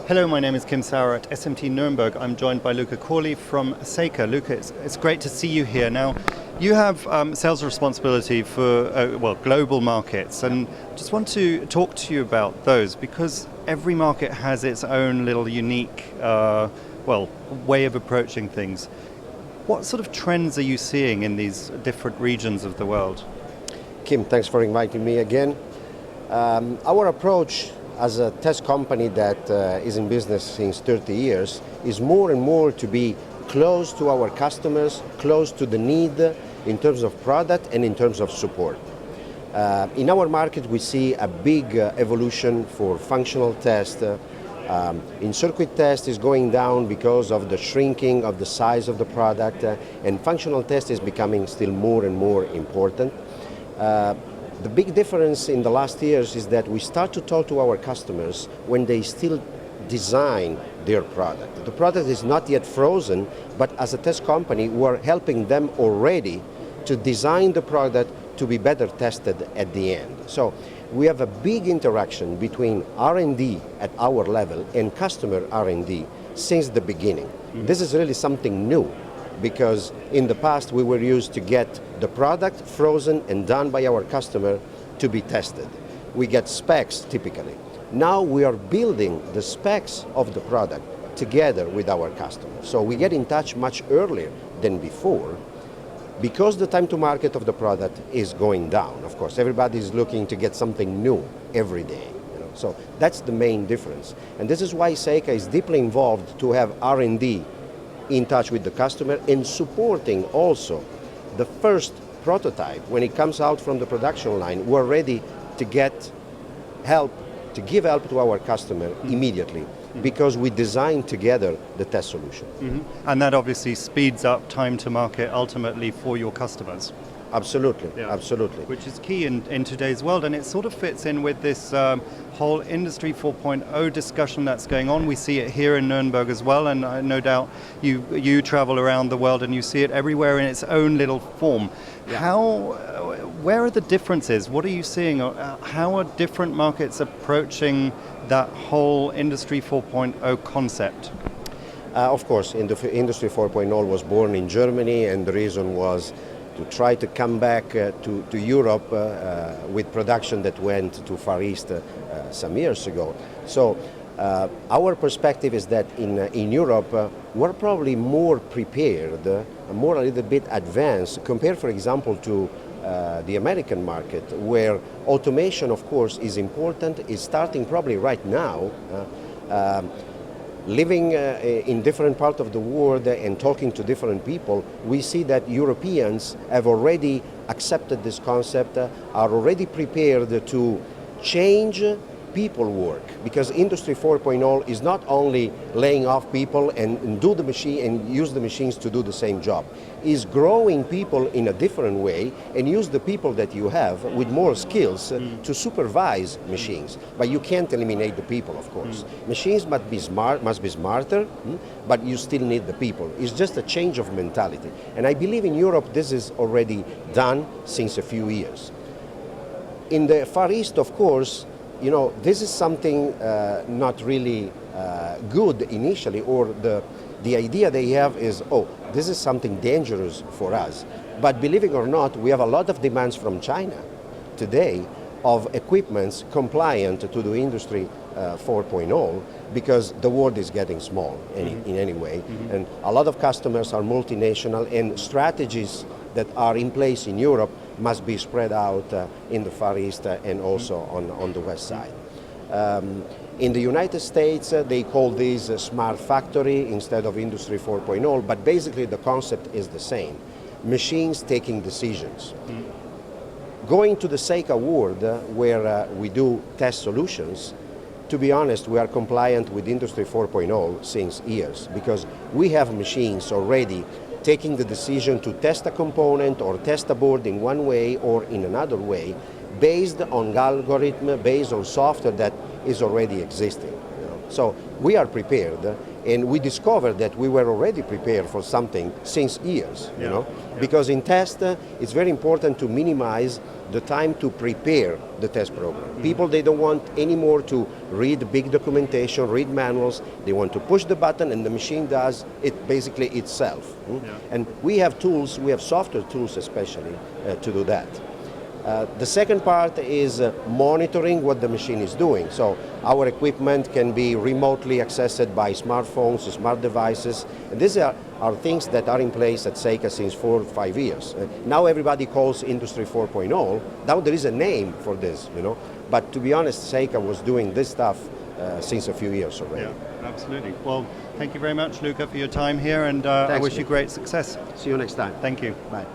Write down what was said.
Hello, my name is Kim Sauer at SMT Nuremberg. I'm joined by Luca Corli from Seica. Luca, it's great to see you here. Now, you have sales responsibility for, global markets, and just want to talk to you about those because every market has its own little unique, way of approaching things. What sort of trends are you seeing in these different regions of the world? Kim, thanks for inviting me again. Our approach as a test company that is in business since 30 years is more and more to be close to our customers, close to the need in terms of product and in terms of support. In our market we see a big evolution for functional test. In circuit test is going down because of the shrinking of the size of the product and functional test is becoming still more and more important. The big difference in the last years is that we start to talk to our customers when they still design their product. The product is not yet frozen, but as a test company, we're helping them already to design the product to be better tested at the end. So we have a big interaction between R&D at our level and customer R&D since the beginning. This is really something new, because in the past we were used to get the product frozen and done by our customer to be tested. We get specs typically. Now we are building the specs of the product together with our customer. So we get in touch much earlier than before because the time to market of the product is going down. Of course, everybody is looking to get something new every day. So that's the main difference. And this is why Seica is deeply involved to have R&D in touch with the customer and supporting also the first prototype. When it comes out from the production line, we're ready to get help, to give help to our customer immediately because we design together the test solution. And that obviously speeds up time to market ultimately for your customers. Absolutely, Yeah. absolutely. Which is key in today's world, and it sort of fits in with this whole Industry 4.0 discussion that's going on. We see it here in Nuremberg as well, and no doubt you travel around the world and you see it everywhere in its own little form. Yeah. Where are the differences? What are you seeing? How are different markets approaching that whole Industry 4.0 concept? Of course, Industry 4.0 was born in Germany, and the reason was to try to come back to Europe with production that went to Far East some years ago. So our perspective is that in Europe we're probably more prepared, more a little bit advanced compared, for example, to the American market, where automation, of course, is important, is starting probably right now. Living in different parts of the world and talking to different people, we see that Europeans have already accepted this concept, are already prepared to change people work, because Industry 4.0 is not only laying off people and do the machine and use the machines to do the same job. Is growing people in a different way and use the people that you have with more skills to supervise machines. But you can't eliminate the people, of course. Machines must be smarter, but you still need the people. It's just a change of mentality. And I believe in Europe this is already done since a few years. In the Far East, of course, this is something not really good initially, or the idea they have is, oh, this is something dangerous for us. But believe it or not, we have a lot of demands from China today of equipments compliant to the Industry 4.0 because the world is getting small in any way. And a lot of customers are multinational, and strategies that are in place in Europe must be spread out in the Far East and also on the West side. In the United States, they call this a smart factory instead of Industry 4.0, but basically the concept is the same. Machines taking decisions. Going to the Seica world, where we do test solutions, to be honest, we are compliant with Industry 4.0 since years, because we have machines already taking the decision to test a component or test a board in one way or in another way, based on algorithm, based on software that is already existing. So we are prepared, and we discovered that we were already prepared for something since years. Because in test, it's very important to minimize the time to prepare the test program. People, they don't want anymore to read big documentation, read manuals. They want to push the button and the machine does it basically itself. And we have tools, we have software tools especially to do that. The second part is monitoring what the machine is doing. So our equipment can be remotely accessed by smartphones, smart devices. And these are things that are in place at Seica since 4 or 5 years. Now everybody calls Industry 4.0. Now there is a name for this, But to be honest, Seica was doing this stuff since a few years already. Yeah, absolutely. Well, thank you very much, Luca, for your time here, and I wish you great success. See you next time. Thank you. Bye.